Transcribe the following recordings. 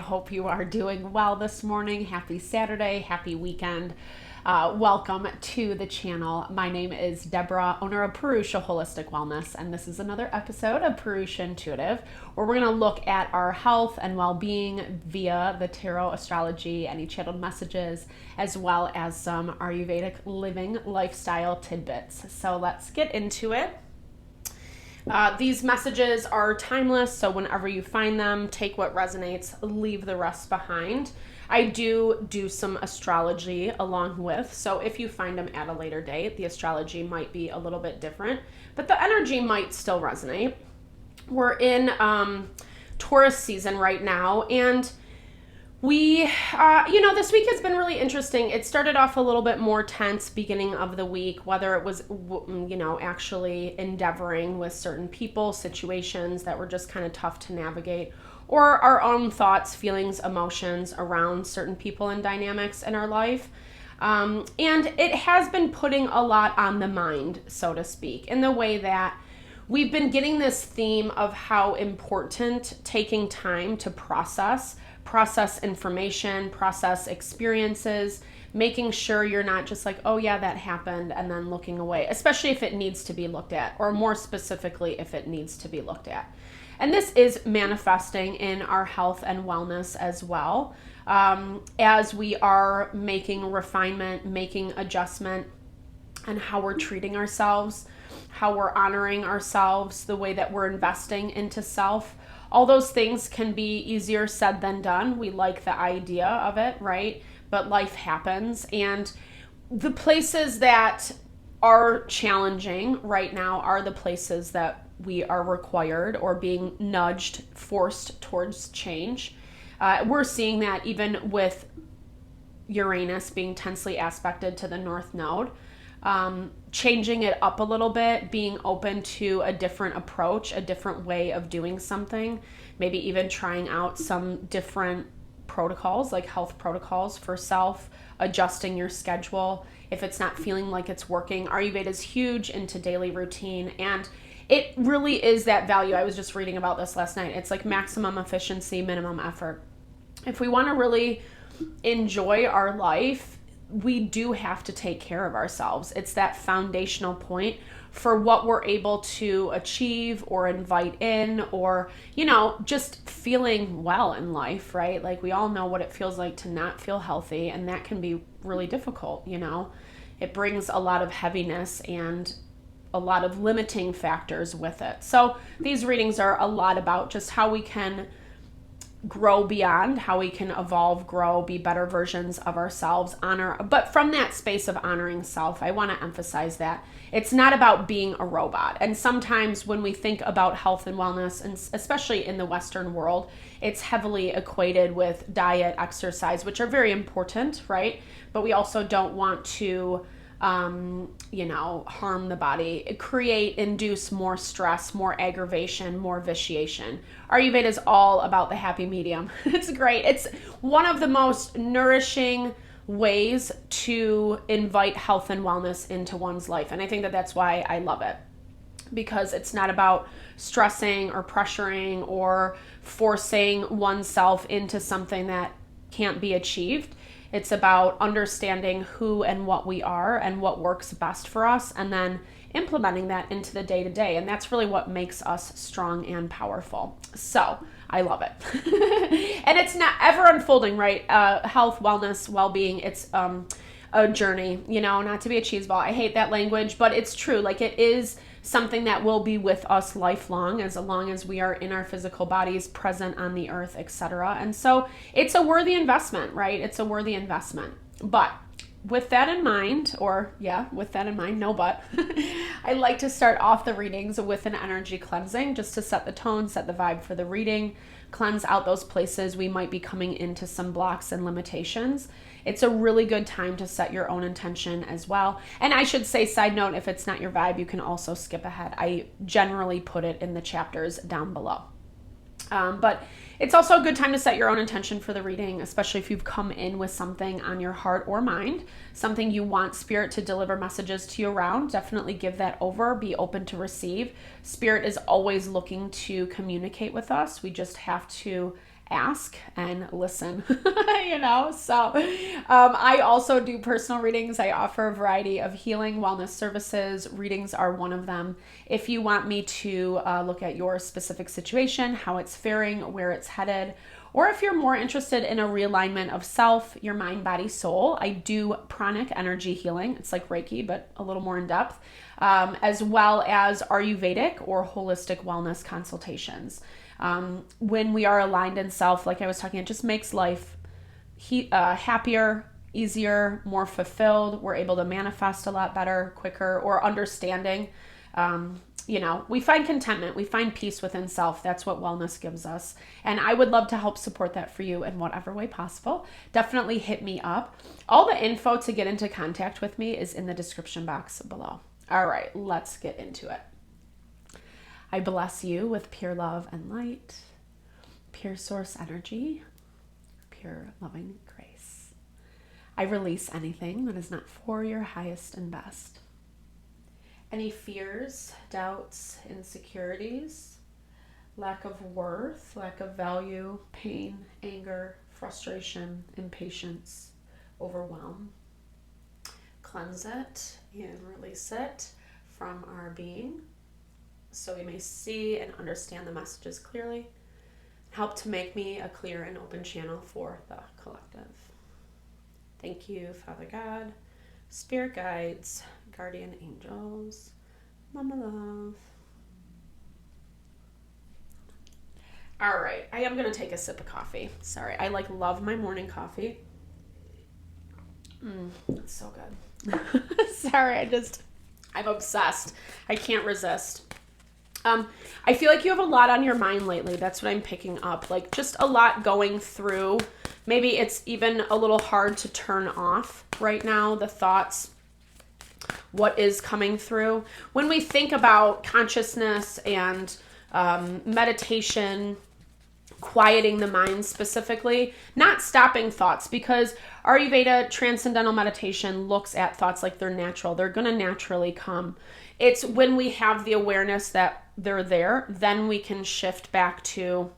hope you are doing well this morning. Happy Saturday, happy weekend. Welcome to the channel. My name is Deborah, owner of Purusha Holistic Wellness, and this is another episode of Purusha Intuitive, where we're going to look at our health and well-being via the tarot, astrology, any channeled messages, as well as some Ayurvedic living lifestyle tidbits. So let's get into it. These messages are timeless, so whenever you find them, take what resonates, leave the rest behind. I do some astrology along with, so if you find them at a later date, the astrology might be a little bit different, but the energy might still resonate. We're in Taurus season right now, and we, this week has been really interesting. It started off a little bit more tense beginning of the week, whether it was, actually endeavoring with certain people, situations that were just kind of tough to navigate, or our own thoughts, feelings, emotions around certain people and dynamics in our life. And it has been putting a lot on the mind, so to speak, in the way that we've been getting this theme of how important taking time to process information, process experiences, making sure you're not just like, oh yeah, that happened, and then looking away, especially if it needs to be looked at, or more specifically, if it needs to be looked at. And this is manifesting in our health and wellness as well, as we are making refinement, making adjustment on how we're treating ourselves, how we're honoring ourselves, the way that we're investing into self. All those things can be easier said than done. We like the idea of it, right? But life happens. And the places that are challenging right now are the places that we are required or being nudged, forced towards change. We're seeing that even with Uranus being tensely aspected to the North Node. Changing it up a little bit, being open to a different approach, a different way of doing something, maybe even trying out some different protocols, like health protocols for self, adjusting your schedule if it's not feeling like it's working. Ayurveda is huge into daily routine, and it really is that value. I was just reading about this last night. It's like maximum efficiency, minimum effort. If we want to really enjoy our life, we do have to take care of ourselves. It's that foundational point for what we're able to achieve or invite in, or, just feeling well in life, right? Like, we all know what it feels like to not feel healthy, and that can be really difficult, It brings a lot of heaviness and a lot of limiting factors with it. So these readings are a lot about just how we can grow beyond, how we can evolve, grow, be better versions of ourselves, honor. But from that space of honoring self, I want to emphasize that it's not about being a robot. And sometimes when we think about health and wellness, and especially in the Western world, it's heavily equated with diet, exercise, which are very important, right? But we also don't want to harm the body, induce more stress, more aggravation, more vitiation. Ayurveda is all about the happy medium. It's great. It's one of the most nourishing ways to invite health and wellness into one's life. And I think that that's why I love it, because it's not about stressing or pressuring or forcing oneself into something that can't be achieved. It's about understanding who and what we are and what works best for us, and then implementing that into the day-to-day. And that's really what makes us strong and powerful. So I love it. And it's not ever unfolding, right? Health, wellness, well-being, it's a journey, not to be a cheeseball. I hate that language, but it's true. Like, it is something that will be with us lifelong, as long as we are in our physical bodies, present on the earth, etc. And so it's a worthy investment, right? It's a worthy investment. But with that in mind, no but, I like to start off the readings with an energy cleansing, just to set the tone, set the vibe for the reading, cleanse out those places we might be coming into some blocks and limitations. It's a really good time to set your own intention as well. And I should say, side note, if it's not your vibe, you can also skip ahead. I generally put it in the chapters down below. But it's also a good time to set your own intention for the reading, especially if you've come in with something on your heart or mind, something you want Spirit to deliver messages to you around. Definitely give that over. Be open to receive. Spirit is always looking to communicate with us. We just have to ask and listen, So I also do personal readings. I offer a variety of healing wellness services. Readings are one of them. If you want me to look at your specific situation, how it's faring, where it's headed, or if you're more interested in a realignment of self, your mind, body, soul, I do pranic energy healing. It's like Reiki, but a little more in depth, as well as Ayurvedic or holistic wellness consultations. When we are aligned in self, like I was talking, it just makes life happier, easier, more fulfilled. We're able to manifest a lot better, quicker, or understanding. We find contentment, we find peace within self. That's what wellness gives us. And I would love to help support that for you in whatever way possible. Definitely hit me up. All the info to get into contact with me is in the description box below. All right, let's get into it. I bless you with pure love and light, pure source energy, pure loving grace. I release anything that is not for your highest and best. Any fears, doubts, insecurities, lack of worth, lack of value, pain, anger, frustration, impatience, overwhelm. Cleanse it and release it from our being so we may see and understand the messages clearly. Help to make me a clear and open channel for the collective. Thank you, Father God, Spirit guides, guardian angels, Mama Love. All right, I am going to take a sip of coffee. Sorry, I love my morning coffee. It's so good. Sorry, I'm obsessed. I can't resist. I feel like you have a lot on your mind lately. That's what I'm picking up. Just a lot going through. Maybe it's even a little hard to turn off right now, the thoughts, what is coming through. When we think about consciousness and meditation, quieting the mind specifically, not stopping thoughts, because Ayurveda transcendental meditation looks at thoughts like they're natural. They're going to naturally come. It's when we have the awareness that they're there, then we can shift back to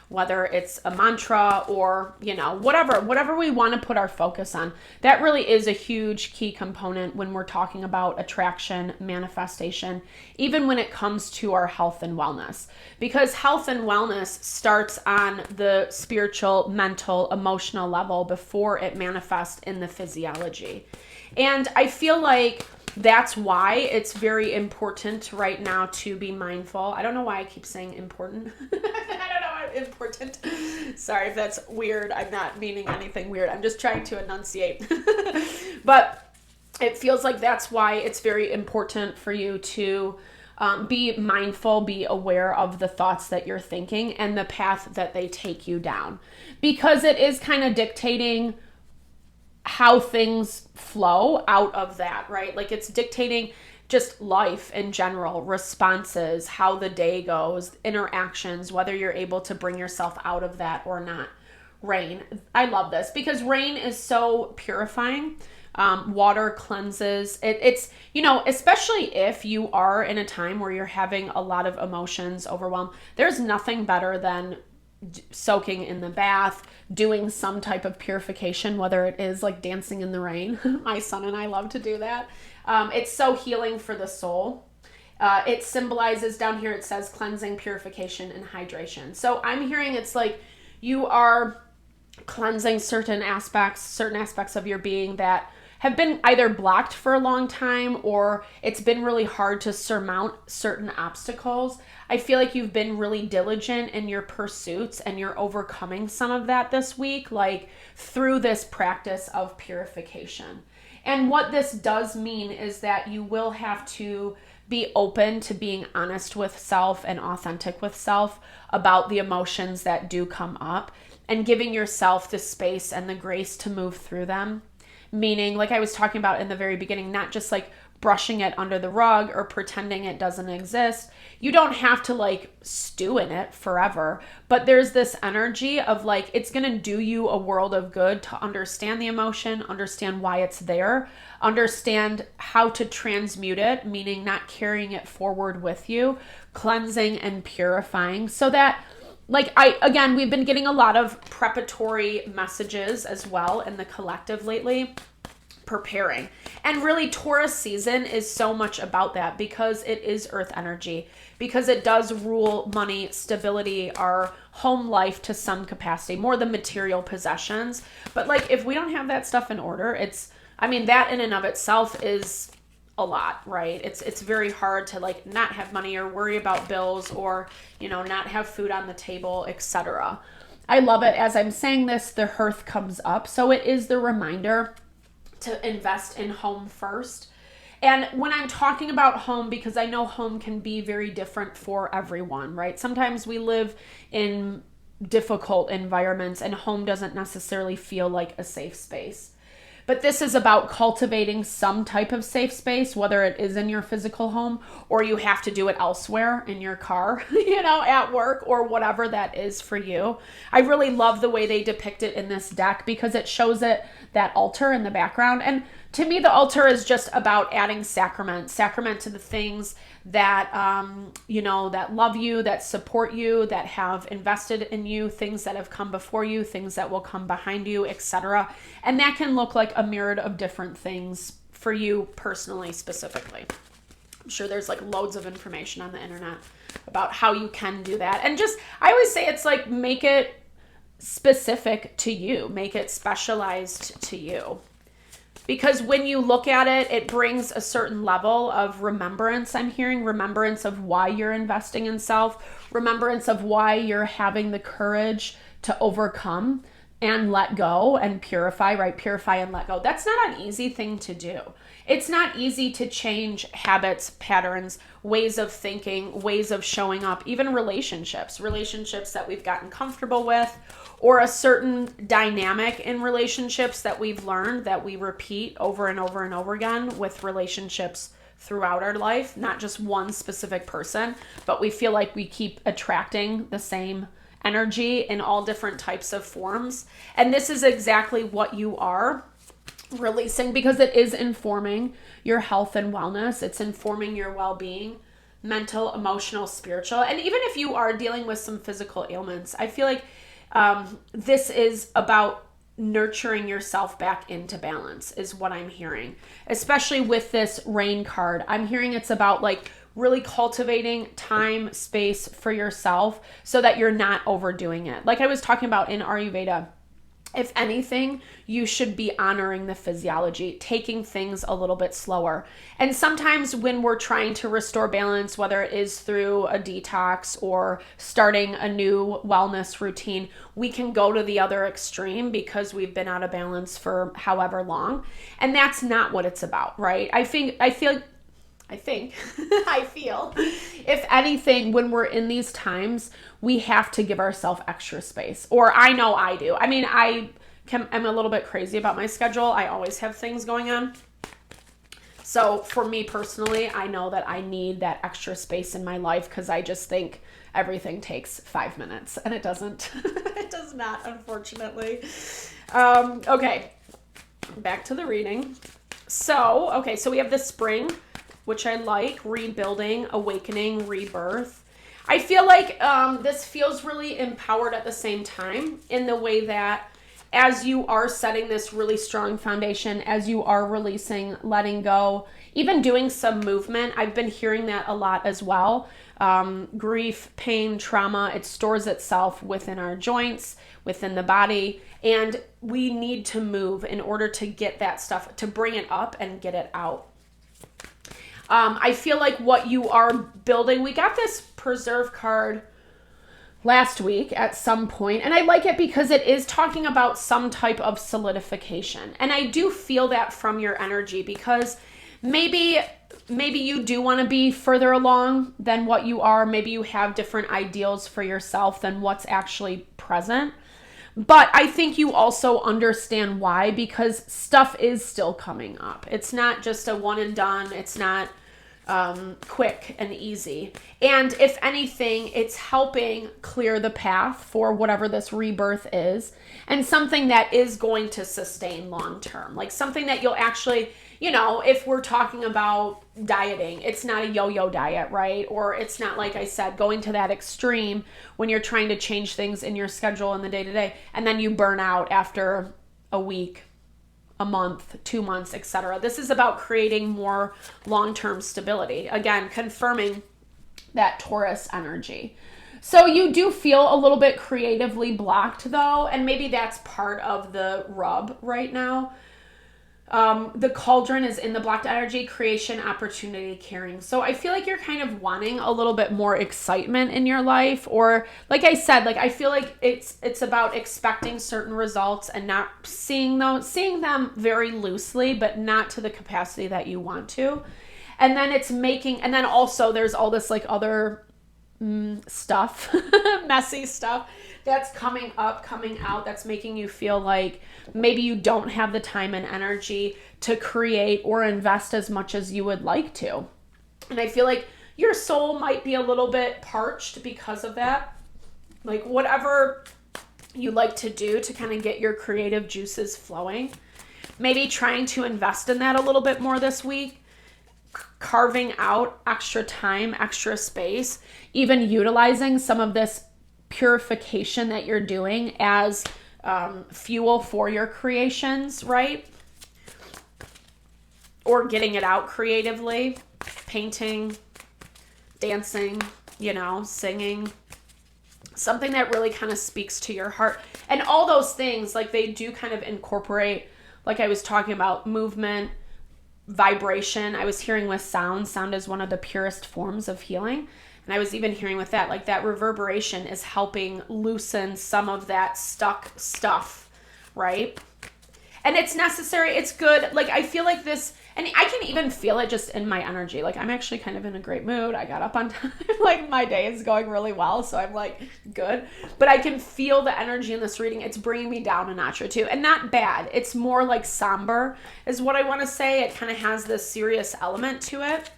whether it's a mantra or, whatever we want to put our focus on. That really is a huge key component when we're talking about attraction, manifestation, even when it comes to our health and wellness. Because health and wellness starts on the spiritual, mental, emotional level before it manifests in the physiology. And I feel like that's why it's very important right now to be mindful. I don't know why I keep saying important. I don't know, important. Sorry if that's weird. I'm not meaning anything weird. I'm just trying to enunciate. But it feels like that's why it's very important for you to be mindful, be aware of the thoughts that you're thinking and the path that they take you down. Because it is kind of dictating how things flow out of that, right? It's dictating just life in general, responses, how the day goes, interactions, whether you're able to bring yourself out of that or not. Rain. I love this because rain is so purifying. Water cleanses. It's, especially if you are in a time where you're having a lot of emotions, overwhelm, there's nothing better than soaking in the bath, doing some type of purification, whether it is dancing in the rain. My son and I love to do that. It's so healing for the soul. It symbolizes, down here it says cleansing, purification, and hydration. So I'm hearing it's you are cleansing certain aspects of your being that have been either blocked for a long time or it's been really hard to surmount certain obstacles. I feel like you've been really diligent in your pursuits and you're overcoming some of that this week, through this practice of purification. And what this does mean is that you will have to be open to being honest with self and authentic with self about the emotions that do come up and giving yourself the space and the grace to move through them. Meaning, like I was talking about in the very beginning, not just brushing it under the rug or pretending it doesn't exist. You don't have to stew in it forever, but there's this energy of it's going to do you a world of good to understand the emotion, understand why it's there, understand how to transmute it, meaning not carrying it forward with you, cleansing and purifying so that again, we've been getting a lot of preparatory messages as well in the collective lately, preparing. And really Taurus season is so much about that because it is earth energy, because it does rule money, stability, our home life to some capacity, more the material possessions. But like, if we don't have that stuff in order, that in and of itself is a lot, right? It's very hard to like not have money or worry about bills or, not have food on the table, etc. I love it. As I'm saying this, the hearth comes up. So it is the reminder to invest in home first. And when I'm talking about home, because I know home can be very different for everyone, right? Sometimes we live in difficult environments and home doesn't necessarily feel like a safe space. But this is about cultivating some type of safe space, whether it is in your physical home or you have to do it elsewhere in your car, at work or whatever that is for you. I really love the way they depict it in this deck because it shows it, that altar in the background. And to me, the altar is just about adding sacrament to the things that, that love you, that support you, that have invested in you, things that have come before you, things that will come behind you, etc. And that can look like a myriad of different things for you personally, specifically. I'm sure there's like loads of information on the internet about how you can do that. And I always say it's like, make it specific to you, make it specialized to you. Because when you look at it, it brings a certain level of remembrance. I'm hearing remembrance of why you're investing in self, remembrance of why you're having the courage to overcome and let go and purify, right? Purify and let go. That's not an easy thing to do. It's not easy to change habits, patterns, ways of thinking, ways of showing up, even relationships that we've gotten comfortable with, or a certain dynamic in relationships that we've learned that we repeat over and over and over again with relationships throughout our life, not just one specific person, but we feel like we keep attracting the same energy in all different types of forms. And this is exactly what you are releasing because it is informing your health and wellness. It's informing your well-being, mental, emotional, spiritual. And even if you are dealing with some physical ailments, I feel like this is about nurturing yourself back into balance is what I'm hearing, especially with this rain card. I'm hearing it's about like really cultivating time, space for yourself so that you're not overdoing it. Like I was talking about in Ayurveda, if anything, you should be honoring the physiology, taking things a little bit slower. And sometimes when we're trying to restore balance, whether it is through a detox or starting a new wellness routine, we can go to the other extreme because we've been out of balance for however long. And that's not what it's about, right? I feel, if anything, when we're in these times, we have to give ourselves extra space. Or I know I do. I mean, I'm a little bit crazy about my schedule. I always have things going on. So for me personally, I know that I need that extra space in my life because I just think everything takes 5 minutes and it doesn't. It does not, unfortunately. Okay, back to the reading. So we have the spring, which I like, rebuilding, awakening, rebirth. I feel like this feels really empowered at the same time in the way that as you are setting this really strong foundation, as you are releasing, letting go, even doing some movement, I've been hearing that a lot as well. Grief, pain, trauma, it stores itself within our joints, within the body, and we need to move in order to get that stuff, to bring it up and get it out. I feel like what you are building, we got this preserve card last week at some point, and I like it because it is talking about some type of solidification. And I do feel that from your energy because maybe you do want to be further along than what you are. Maybe you have different ideals for yourself than what's actually present. But I think you also understand why, because stuff is still coming up. It's not just a one and done. It's not quick and easy. And if anything, it's helping clear the path for whatever this rebirth is, and something that is going to sustain long term, like something that you know, if we're talking about dieting, it's not a yo-yo diet, right? Or it's not, like I said, going to that extreme when you're trying to change things in your schedule in the day-to-day, and then you burn out after a week, a month, 2 months, etc. This is about creating more long-term stability. Again, confirming that Taurus energy. So you do feel a little bit creatively blocked though, and maybe that's part of the rub right now. The cauldron is in the blocked energy, creation, opportunity, caring. So I feel like you're kind of wanting a little bit more excitement in your life, or like I said, like I feel like it's about expecting certain results and not seeing them very loosely, but not to the capacity that you want to. And then and then also there's all this like other stuff, messy stuff that's coming out, that's making you feel like maybe you don't have the time and energy to create or invest as much as you would like to. And I feel like your soul might be a little bit parched because of that. Like whatever you like to do to kind of get your creative juices flowing, maybe trying to invest in that a little bit more this week, carving out extra time, extra space, even utilizing some of this purification that you're doing as fuel for your creations, right? Or getting it out creatively, painting, dancing, you know, singing, something that really kind of speaks to your heart. And all those things, like they do kind of incorporate, like I was talking about, movement, vibration. I was hearing with sound is one of the purest forms of healing. And I was even hearing with that, like that reverberation is helping loosen some of that stuck stuff, right? And it's necessary. It's good. Like I feel like this, and I can even feel it just in my energy. Like I'm actually kind of in a great mood. I got up on time. Like my day is going really well. So I'm like good, but I can feel the energy in this reading. It's bringing me down a notch or two, and not bad. It's more like somber is what I want to say. It kind of has this serious element to it.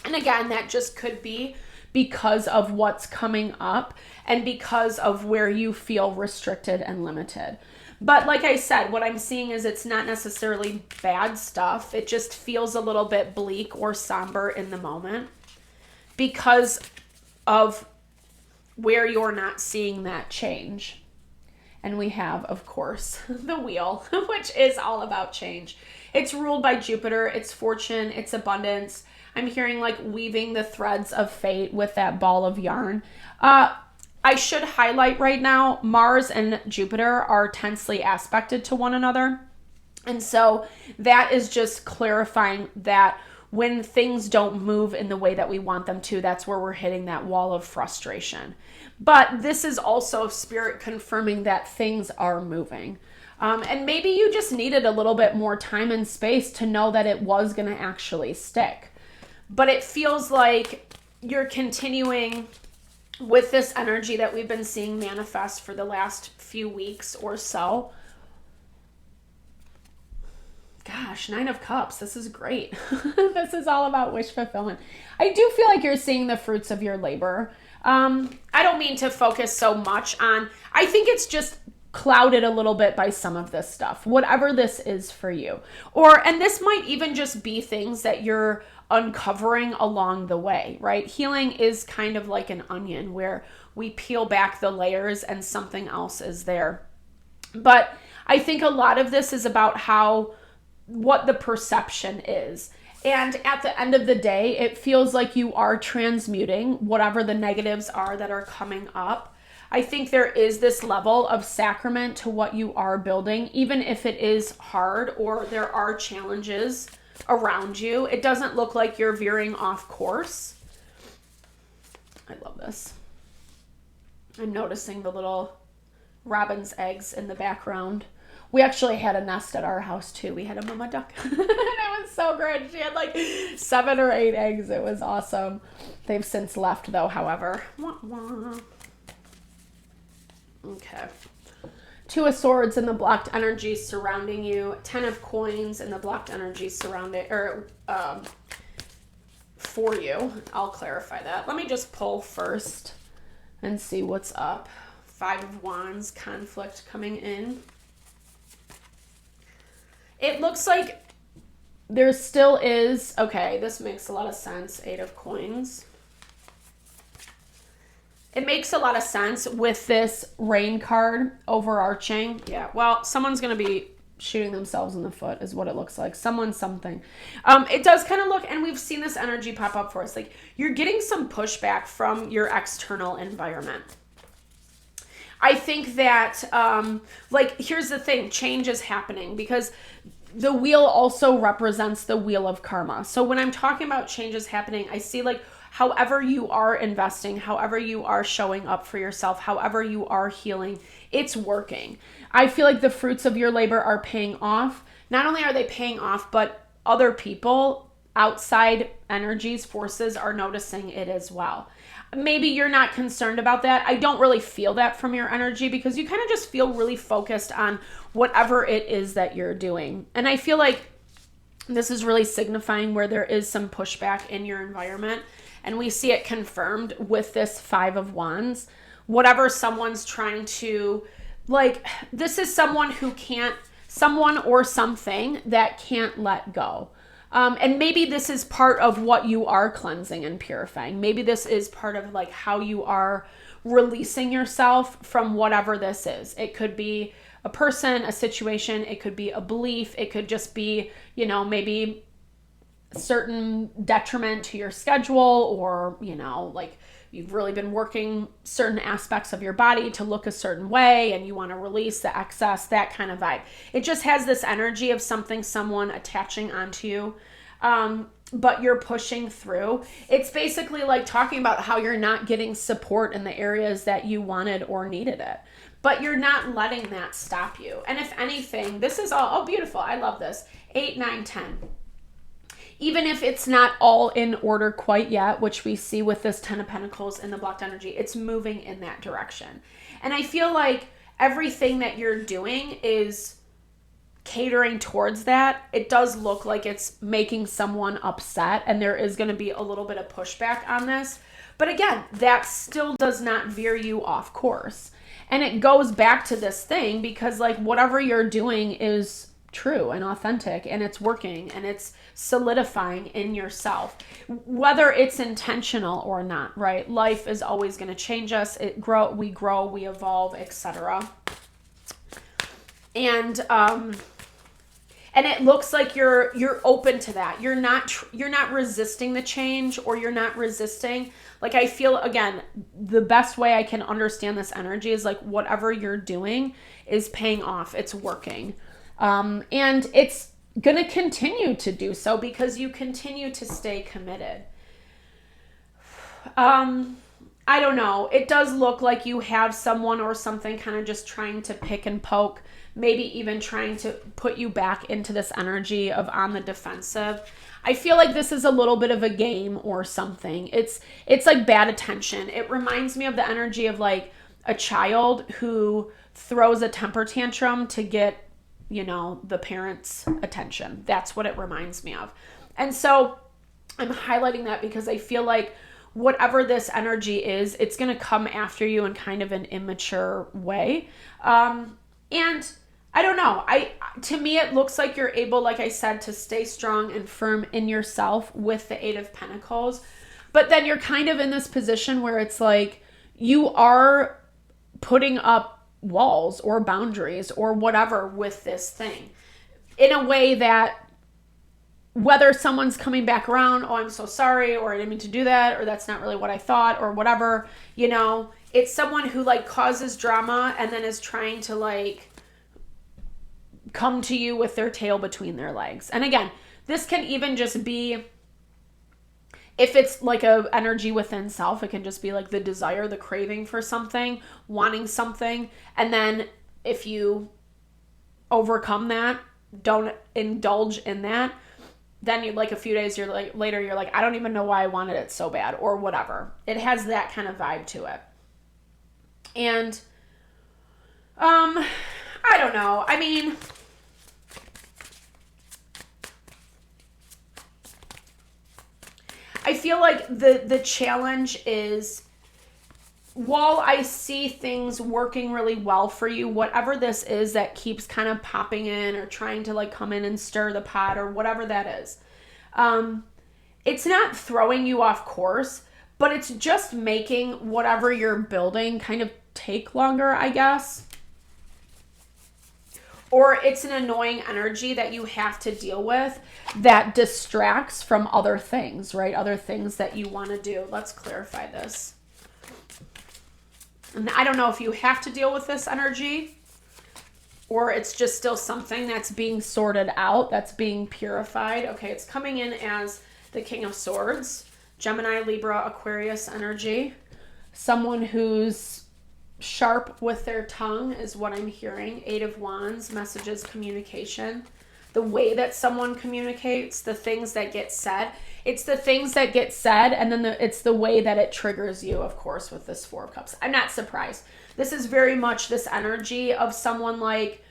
And again, that just could be because of what's coming up and because of where you feel restricted and limited. But like I said, what I'm seeing is it's not necessarily bad stuff. It just feels a little bit bleak or somber in the moment because of where you're not seeing that change. And we have, of course, the wheel, which is all about change. It's ruled by Jupiter. It's fortune. It's abundance. I'm hearing like weaving the threads of fate with that ball of yarn. I should highlight right now, Mars and Jupiter are tensely aspected to one another. And so that is just clarifying that when things don't move in the way that we want them to, that's where we're hitting that wall of frustration. But this is also spirit confirming that things are moving. And maybe you just needed a little bit more time and space to know that it was going to actually stick. But it feels like you're continuing with this energy that we've been seeing manifest for the last few weeks or so. Gosh, 9 of Cups. This is great. This is all about wish fulfillment. I do feel like you're seeing the fruits of your labor. I don't mean to focus so much on, I think it's just clouded a little bit by some of this stuff, whatever this is for you. And this might even just be things that you're uncovering along the way, right? Healing is kind of like an onion where we peel back the layers and something else is there. But I think a lot of this is about what the perception is. And at the end of the day, it feels like you are transmuting whatever the negatives are that are coming up. I think there is this level of sacrament to what you are building, even if it is hard or there are challenges around you. It doesn't look like you're veering off course. I love this. I'm noticing the little robin's eggs in the background. We actually had a nest at our house too. We had a mama duck. And it was so great. She had like 7 or 8 eggs. It was awesome. They've since left though, however. Wah, wah. Okay. 2 of Swords and the blocked energy surrounding you. 10 of Coins and the blocked energy surrounding, for you. I'll clarify that. Let me just pull first and see what's up. 5 of Wands, conflict coming in. It looks like there still is, okay, this makes a lot of sense, 8 of coins. It makes a lot of sense with this rain card overarching. Yeah, well, someone's going to be shooting themselves in the foot is what it looks like. Something. It does kind of look, and we've seen this energy pop up for us, like you're getting some pushback from your external environment. I think that, like, here's the thing, change is happening because the wheel also represents the wheel of karma. So when I'm talking about changes happening, I see like however you are investing, however you are showing up for yourself, however you are healing, it's working. I feel like the fruits of your labor are paying off. Not only are they paying off, but other people, outside energies, forces are noticing it as well. Maybe you're not concerned about that. I don't really feel that from your energy because you kind of just feel really focused on whatever it is that you're doing. And I feel like this is really signifying where there is some pushback in your environment. And we see it confirmed with this 5 of Wands. Whatever someone's trying to, like, this is someone who can't, someone or something that can't let go. And maybe this is part of what you are cleansing and purifying. Maybe this is part of like how you are releasing yourself from whatever this is. It could be a person, a situation. It could be a belief. It could just be, you know, maybe certain detriment to your schedule, or, you know, like you've really been working certain aspects of your body to look a certain way and you want to release the excess, that kind of vibe. It just has this energy of something, someone attaching onto you, but you're pushing through. It's basically like talking about how you're not getting support in the areas that you wanted or needed it, but you're not letting that stop you. And if anything, this is all, oh, beautiful. I love this. 8, 9, 10. Even if it's not all in order quite yet, which we see with this 10 of Pentacles and the blocked energy, it's moving in that direction. And I feel like everything that you're doing is catering towards that. It does look like it's making someone upset, and there is going to be a little bit of pushback on this. But again, that still does not veer you off course. And it goes back to this thing because like whatever you're doing is true and authentic, and it's working, and it's solidifying in yourself, whether it's intentional or not, right? Life is always going to change us. We grow, we evolve, etc. And it looks like you're open to that. You're not resisting the change, or you're not resisting. Like, I feel, again, the best way I can understand this energy is like whatever you're doing is paying off. It's working. And it's going to continue to do so because you continue to stay committed. I don't know. It does look like you have someone or something kind of just trying to pick and poke, maybe even trying to put you back into this energy of on the defensive. I feel like this is a little bit of a game or something. It's like bad attention. It reminds me of the energy of like a child who throws a temper tantrum to get, you know, the parents' attention. That's what it reminds me of. And so I'm highlighting that because I feel like whatever this energy is, it's going to come after you in kind of an immature way. And I don't know. To me, it looks like you're able, like I said, to stay strong and firm in yourself with the 8 of Pentacles. But then you're kind of in this position where it's like you are putting up walls or boundaries or whatever with this thing in a way that whether someone's coming back around, oh, I'm so sorry, or I didn't mean to do that, or that's not really what I thought, or whatever, you know, it's someone who like causes drama and then is trying to like come to you with their tail between their legs. And again, this can even just be, if it's like a energy within self, it can just be like the desire, the craving for something, wanting something. And then if you overcome that, don't indulge in that, then you like a few days later, you're like, I don't even know why I wanted it so bad, or whatever. It has that kind of vibe to it. And I don't know. I mean, I feel like the challenge is while I see things working really well for you, whatever this is that keeps kind of popping in or trying to like come in and stir the pot or whatever that is, it's not throwing you off course, but it's just making whatever you're building kind of take longer, I guess. Or it's an annoying energy that you have to deal with that distracts from other things, right? Other things that you want to do. Let's clarify this. And I don't know if you have to deal with this energy or it's just still something that's being sorted out, that's being purified. Okay, it's coming in as the King of Swords, Gemini, Libra, Aquarius energy. Someone who's sharp with their tongue is what I'm hearing. Eight of Wands, messages, communication. The way that someone communicates, the things that get said. It's the things that get said, and then it's the way that it triggers you, of course, with this Four of Cups. I'm not surprised. This is very much this energy of someone like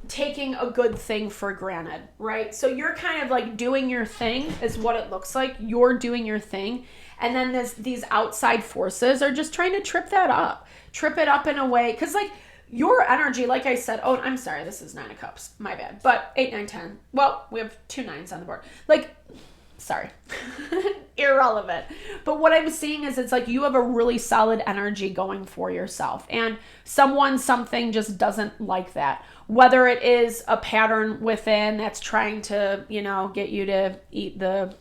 taking a good thing for granted, right? So you're kind of like doing your thing is what it looks like. You're doing your thing. And then these outside forces are just trying to trip that up. Trip it up in a way. Because like your energy, like I said, oh, I'm sorry, this is 9 of Cups. My bad. But 8, 9, 10. Well, we have 2 9s on the board. Like, sorry. Irrelevant. But what I'm seeing is it's like you have a really solid energy going for yourself. And something just doesn't like that. Whether it is a pattern within that's trying to, get you to eat the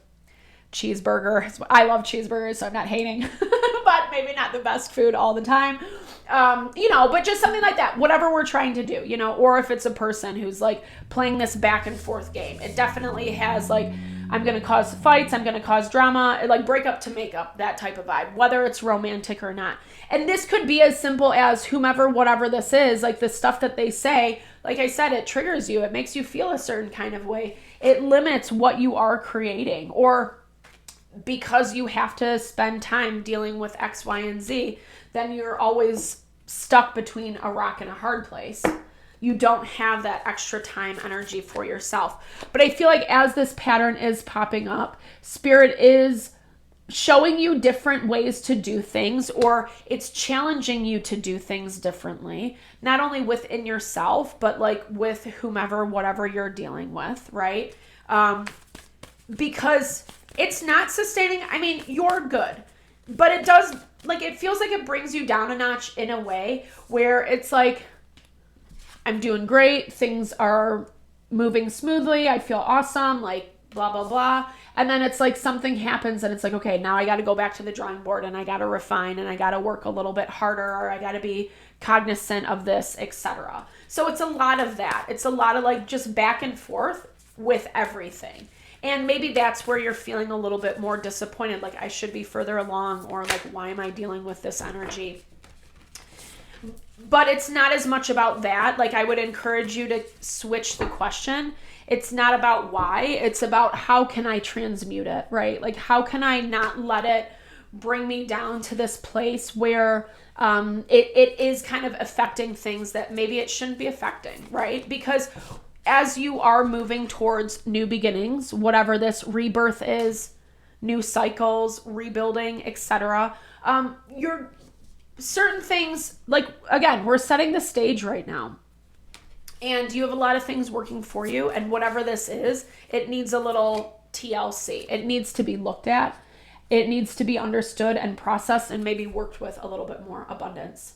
cheeseburger. I love cheeseburgers, so I'm not hating, but maybe not the best food all the time. But just something like that, whatever we're trying to do, or if it's a person who's like playing this back and forth game, it definitely has like, I'm going to cause fights, I'm going to cause drama, like break up to make up, that type of vibe, whether it's romantic or not. And this could be as simple as whomever, whatever this is, like the stuff that they say, like I said, it triggers you. It makes you feel a certain kind of way. It limits what you are creating, or because you have to spend time dealing with X, Y, and Z, then you're always stuck between a rock and a hard place. You don't have that extra time, energy for yourself. But I feel like as this pattern is popping up, Spirit is showing you different ways to do things, or it's challenging you to do things differently, not only within yourself, but like with whomever, whatever you're dealing with, right? Because it's not sustaining. I mean, you're good, but it does, like, it feels like it brings you down a notch in a way where it's like, I'm doing great. Things are moving smoothly. I feel awesome, like blah, blah, blah. And then it's like something happens and it's like, okay, now I got to go back to the drawing board and I got to refine and I got to work a little bit harder, or I got to be cognizant of this, etc. So it's a lot of that. It's a lot of like just back and forth with everything. And maybe that's where you're feeling a little bit more disappointed. Like, I should be further along, or like, why am I dealing with this energy? But it's not as much about that. Like, I would encourage you to switch the question. It's not about why. It's about how can I transmute it, right? Like, how can I not let it bring me down to this place where it is kind of affecting things that maybe it shouldn't be affecting, right? Because as you are moving towards new beginnings, whatever this rebirth is, new cycles, rebuilding, etc., you're certain things, like, again, we're setting the stage right now. And you have a lot of things working for you. And whatever this is, it needs a little TLC. It needs to be looked at. It needs to be understood and processed and maybe worked with a little bit more abundance.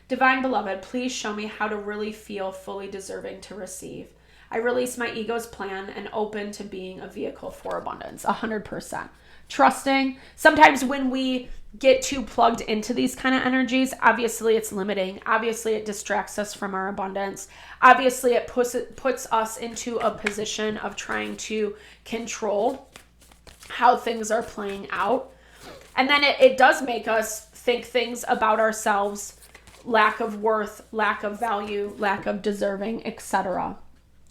Divine Beloved, please show me how to really feel fully deserving to receive. I release my ego's plan and open to being a vehicle for abundance. 100%. Trusting. Sometimes when we get too plugged into these kind of energies, obviously it's limiting. Obviously it distracts us from our abundance. Obviously it puts us into a position of trying to control how things are playing out. And then it does make us think things about ourselves, lack of worth, lack of value, lack of deserving, etc.,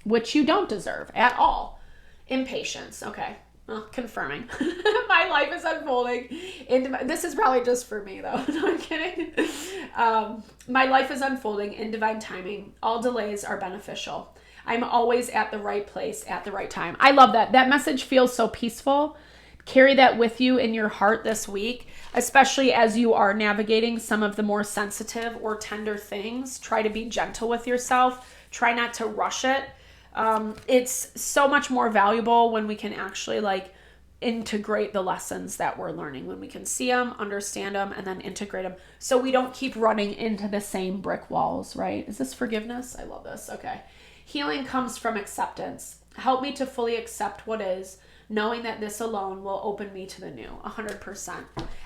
which you don't deserve at all. Impatience. Okay. Well, confirming. My life is unfolding. This is probably just for me, though. No, I'm kidding. My life is unfolding in divine timing. All delays are beneficial. I'm always at the right place at the right time. I love that. That message feels so peaceful. Carry that with you in your heart this week. especially as you are navigating some of the more sensitive or tender things. Try to be gentle with yourself. Try not to rush it. It's so much more valuable when we can actually like integrate the lessons that we're learning, when we can see them, understand them, and then integrate them, so we don't keep running into the same brick walls, right? Is this forgiveness? I love this. Okay. Healing comes from acceptance. Help me to fully accept what is, knowing that this alone will open me to the new. 100%.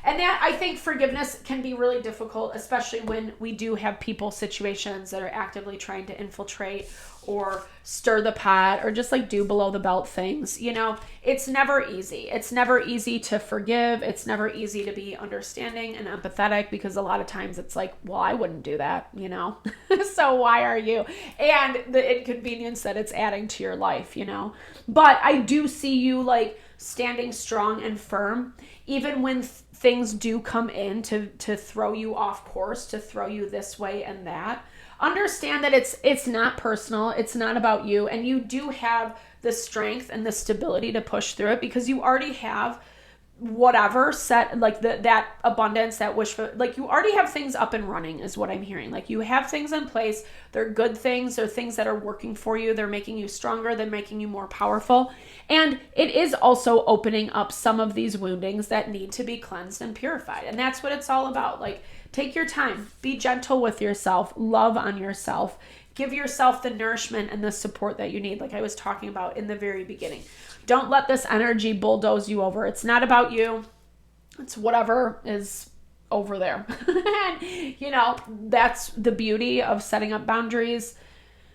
And that, I think forgiveness can be really difficult, especially when we do have people, situations that are actively trying to infiltrate or stir the pot or just like do below the belt things. You know, it's never easy. It's never easy to forgive. It's never easy to be understanding and empathetic, because a lot of times it's like, well, I wouldn't do that, you know? So why are you? And the inconvenience that it's adding to your life, you know? But I do see you like standing strong and firm, even when things do come in to throw you off course, to throw you this way and that. Understand that it's not personal. It's not about you. And you do have the strength and the stability to push through it, because you already have whatever set, like that abundance, that wish for, like you already have things up and running is what I'm hearing. Like you have things in place. They're good things. They're things that are working for you. They're making you stronger. They're making you more powerful. And it is also opening up some of these woundings that need to be cleansed and purified. And that's what it's all about. Like, take your time, be gentle with yourself, love on yourself, give yourself the nourishment and the support that you need, like I was talking about in the very beginning. Don't let this energy bulldoze you over. It's not about you. It's whatever is over there. And, you know, that's the beauty of setting up boundaries,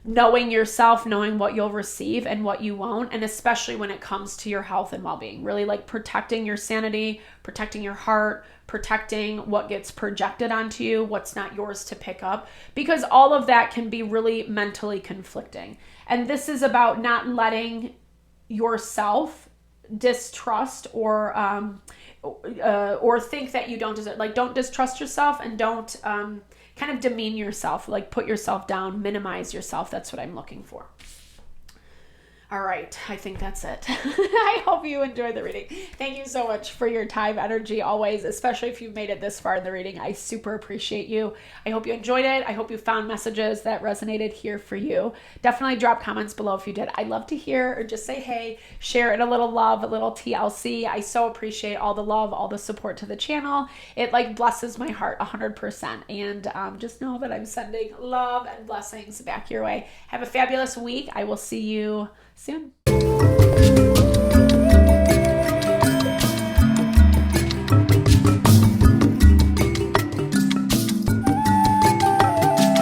knowing yourself, knowing what you'll receive and what you won't. And especially when it comes to your health and well-being, really like protecting your sanity, protecting your heart, protecting what gets projected onto you, what's not yours to pick up, because all of that can be really mentally conflicting. And this is about not letting yourself distrust or think that you don't deserve, like don't distrust yourself, and don't kind of demean yourself, like put yourself down, minimize yourself. That's what I'm looking for. All right, I think that's it. I hope you enjoyed the reading. Thank you so much for your time, energy, always, especially if you've made it this far in the reading. I super appreciate you. I hope you enjoyed it. I hope you found messages that resonated here for you. Definitely drop comments below if you did. I'd love to hear, or just say hey, share it, a little love, a little TLC. I so appreciate all the love, all the support to the channel. It like blesses my heart 100%. And just know that I'm sending love and blessings back your way. Have a fabulous week. I will see you soon.